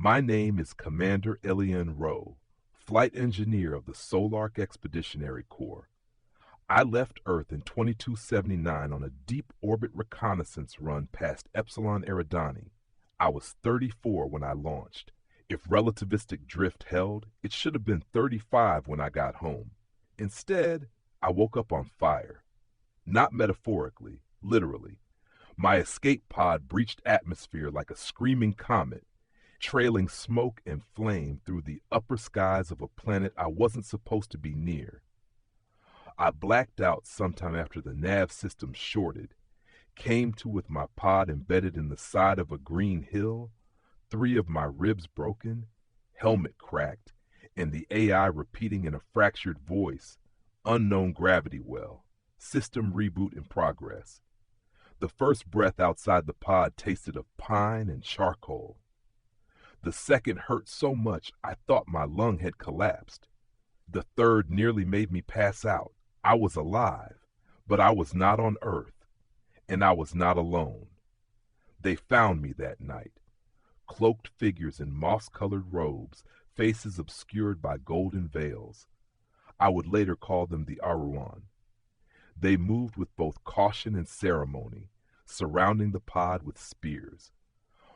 My name is Commander Elian Rowe, flight engineer of the Solark Expeditionary Corps. I left Earth in 2279 on a deep orbit reconnaissance run past Epsilon Eridani. I was 34 when I launched. If relativistic drift held, it should have been 35 when I got home. Instead, I woke up on fire. Not metaphorically, literally. My escape pod breached atmosphere like a screaming comet, trailing smoke and flame through the upper skies of a planet I wasn't supposed to be near. I blacked out sometime after the nav system shorted, came to with my pod embedded in the side of a green hill, 3 of my ribs broken, helmet cracked, and the AI repeating in a fractured voice, "Unknown gravity well. System reboot in progress." The first breath outside the pod tasted of pine and charcoal. The second hurt so much I thought my lung had collapsed. The third nearly made me pass out. I was alive, but I was not on Earth, and I was not alone. They found me that night. Cloaked figures in moss-colored robes, faces obscured by golden veils. I would later call them the Aruan. They moved with both caution and ceremony, surrounding the pod with spears.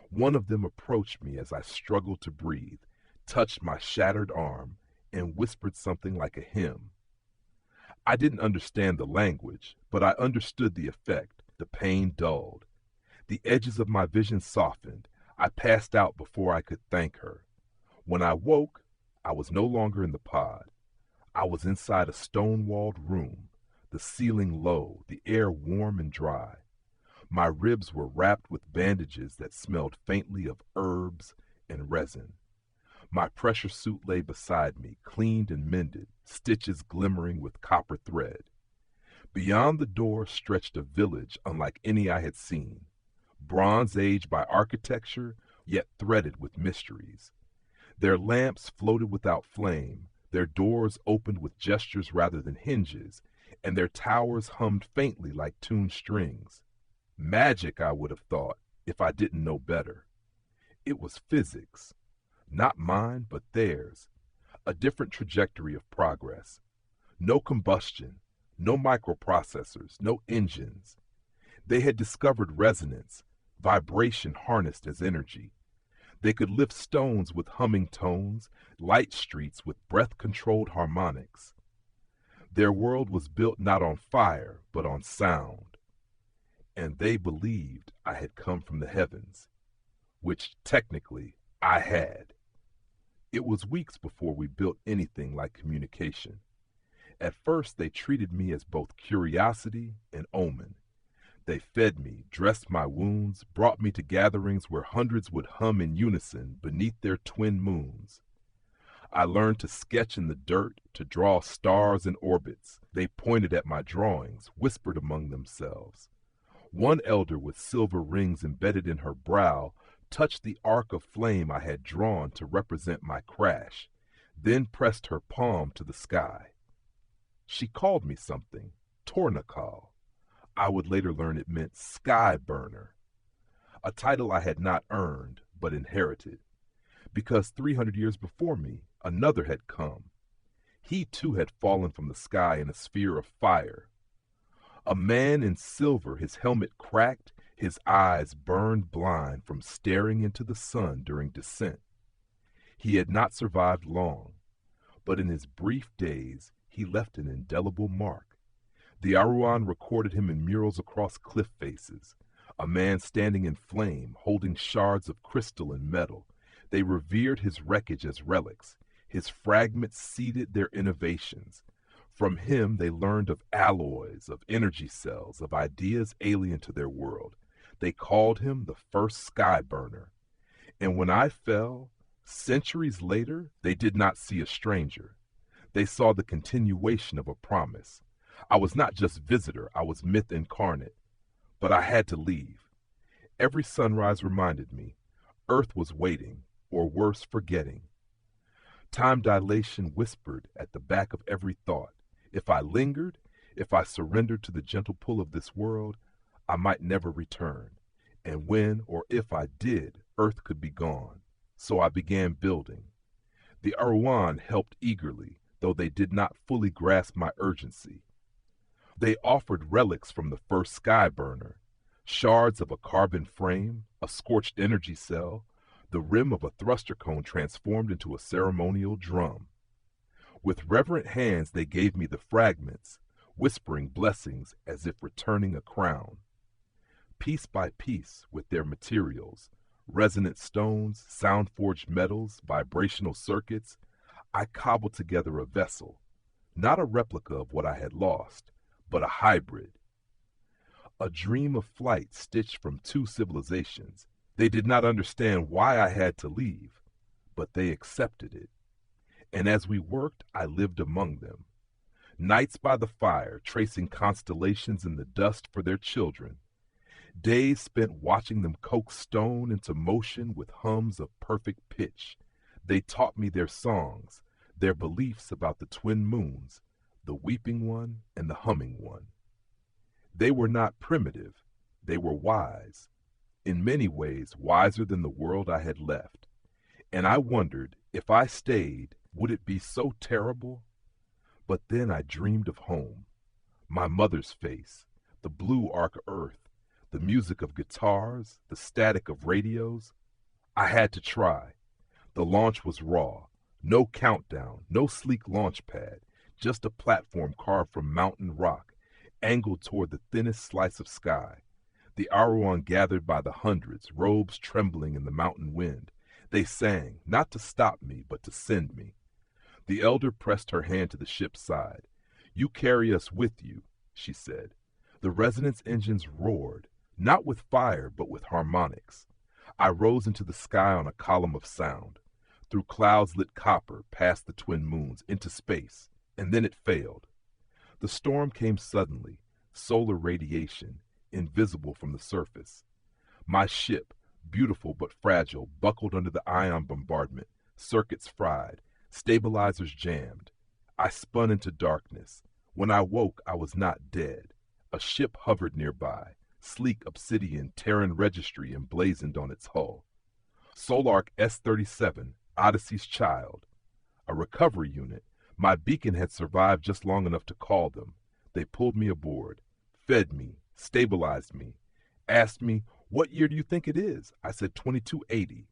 One of them approached me as I struggled to breathe, touched my shattered arm, and whispered something like a hymn. I didn't understand the language, but I understood the effect. The pain dulled. The edges of my vision softened. I passed out before I could thank her. When I woke, I was no longer in the pod. I was inside a stone-walled room, the ceiling low, the air warm and dry. My ribs were wrapped with bandages that smelled faintly of herbs and resin. My pressure suit lay beside me, cleaned and mended, stitches glimmering with copper thread. Beyond the door stretched a village unlike any I had seen, Bronze Age by architecture, yet threaded with mysteries. Their lamps floated without flame, their doors opened with gestures rather than hinges, and their towers hummed faintly like tuned strings. Magic, I would have thought, if I didn't know better. It was physics. Not mine, but theirs. A different trajectory of progress. No combustion, no microprocessors, no engines. They had discovered resonance, vibration harnessed as energy. They could lift stones with humming tones, light streets with breath-controlled harmonics. Their world was built not on fire, but on sound. And they believed I had come from the heavens, which technically I had. It was weeks before we built anything like communication. At first, they treated me as both curiosity and omen. They fed me, dressed my wounds, brought me to gatherings where hundreds would hum in unison beneath their twin moons. I learned to sketch in the dirt, to draw stars and orbits. They pointed at my drawings, whispered among themselves. One elder with silver rings embedded in her brow touched the arc of flame I had drawn to represent my crash, then pressed her palm to the sky. She called me something, Tornakal. I would later learn it meant sky burner, a title I had not earned but inherited, because 300 years before me, another had come. He too had fallen from the sky in a sphere of fire. A man in silver, his helmet cracked, his eyes burned blind from staring into the sun during descent. He had not survived long, but in his brief days he left an indelible mark. The Aruan recorded him in murals across cliff faces, a man standing in flame, holding shards of crystal and metal. They revered his wreckage as relics. His fragments seeded their innovations. From him they learned of alloys, of energy cells, of ideas alien to their world. They called him the first sky burner. And when I fell, centuries later, they did not see a stranger. They saw the continuation of a promise. I was not just visitor, I was myth incarnate. But I had to leave. Every sunrise reminded me, Earth was waiting, or worse, forgetting. Time dilation whispered at the back of every thought. If I lingered, if I surrendered to the gentle pull of this world, I might never return. And when or if I did, Earth could be gone. So I began building. The Arwan helped eagerly, though they did not fully grasp my urgency. They offered relics from the first sky burner, shards of a carbon frame, a scorched energy cell, the rim of a thruster cone transformed into a ceremonial drum. With reverent hands they gave me the fragments, whispering blessings as if returning a crown. Piece by piece, with their materials, resonant stones, sound-forged metals, vibrational circuits, I cobbled together a vessel, not a replica of what I had lost, but a hybrid. A dream of flight stitched from two civilizations. They did not understand why I had to leave, but they accepted it. And as we worked, I lived among them. Nights by the fire, tracing constellations in the dust for their children. Days spent watching them coax stone into motion with hums of perfect pitch. They taught me their songs, their beliefs about the twin moons, the weeping one and the humming one. They were not primitive, they were wise, in many ways wiser than the world I had left. And I wondered, if I stayed, would it be so terrible? But then I dreamed of home, my mother's face, the blue arc earth, the music of guitars, the static of radios. I had to try. The launch was raw, no countdown, no sleek launch pad, just a platform carved from mountain rock, angled toward the thinnest slice of sky. The Arwan gathered by the hundreds, robes trembling in the mountain wind. They sang, not to stop me, but to send me. The elder pressed her hand to the ship's side. "You carry us with you," she said. The resonance engines roared, not with fire, but with harmonics. I rose into the sky on a column of sound, through clouds lit copper, past the twin moons, into space, and then it failed. The storm came suddenly, solar radiation, invisible from the surface. My ship, beautiful but fragile, buckled under the ion bombardment, circuits fried, stabilizers jammed. I spun into darkness. When I woke, I was not dead. A ship hovered nearby, sleek obsidian Terran registry emblazoned on its hull. Solark S-37, Odyssey's child. A recovery unit. My beacon had survived just long enough to call them. They pulled me aboard, fed me, stabilized me, asked me, "What year do you think it is?" I said 2280.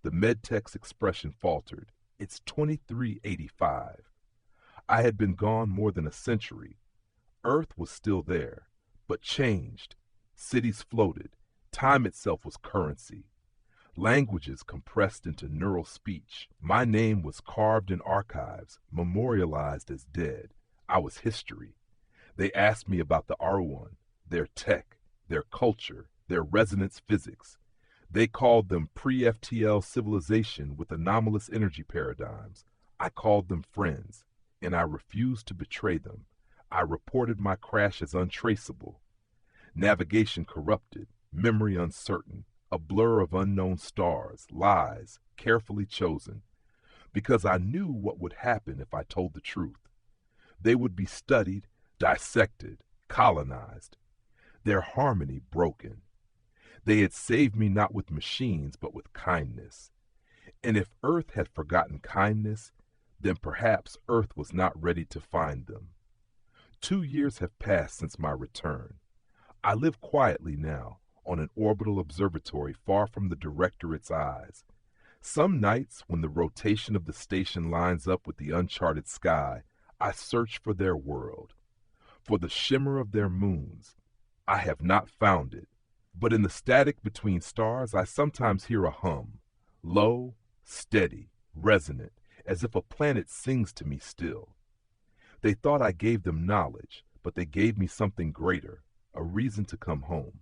The medtech's expression faltered. "It's 2385. I had been gone more than a century. Earth was still there, but changed. Cities floated. Time itself was currency. Languages compressed into neural speech. My name was carved in archives, memorialized as dead. I was history. They asked me about the R1, their tech, their culture, their resonance physics. They called them pre-FTL civilization with anomalous energy paradigms. I called them friends, and I refused to betray them. I reported my crash as untraceable. Navigation corrupted, memory uncertain, a blur of unknown stars, lies, carefully chosen, because I knew what would happen if I told the truth. They would be studied, dissected, colonized, their harmony broken. They had saved me not with machines, but with kindness. And if Earth had forgotten kindness, then perhaps Earth was not ready to find them. 2 years have passed since my return. I live quietly now, on an orbital observatory far from the directorate's eyes. Some nights, when the rotation of the station lines up with the uncharted sky, I search for their world, for the shimmer of their moons. I have not found it, but in the static between stars I sometimes hear a hum, low, steady, resonant, as if a planet sings to me still. They thought I gave them knowledge, but they gave me something greater, a reason to come home.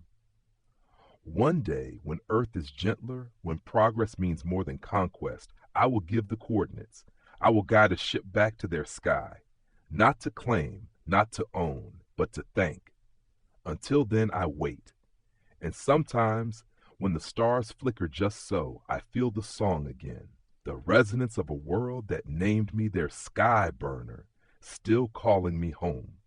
One day, when Earth is gentler, when progress means more than conquest, I will give the coordinates. I will guide a ship back to their sky, not to claim, not to own, but to thank. Until then, I wait. And sometimes, when the stars flicker just so, I feel the song again, the resonance of a world that named me their sky burner, still calling me home.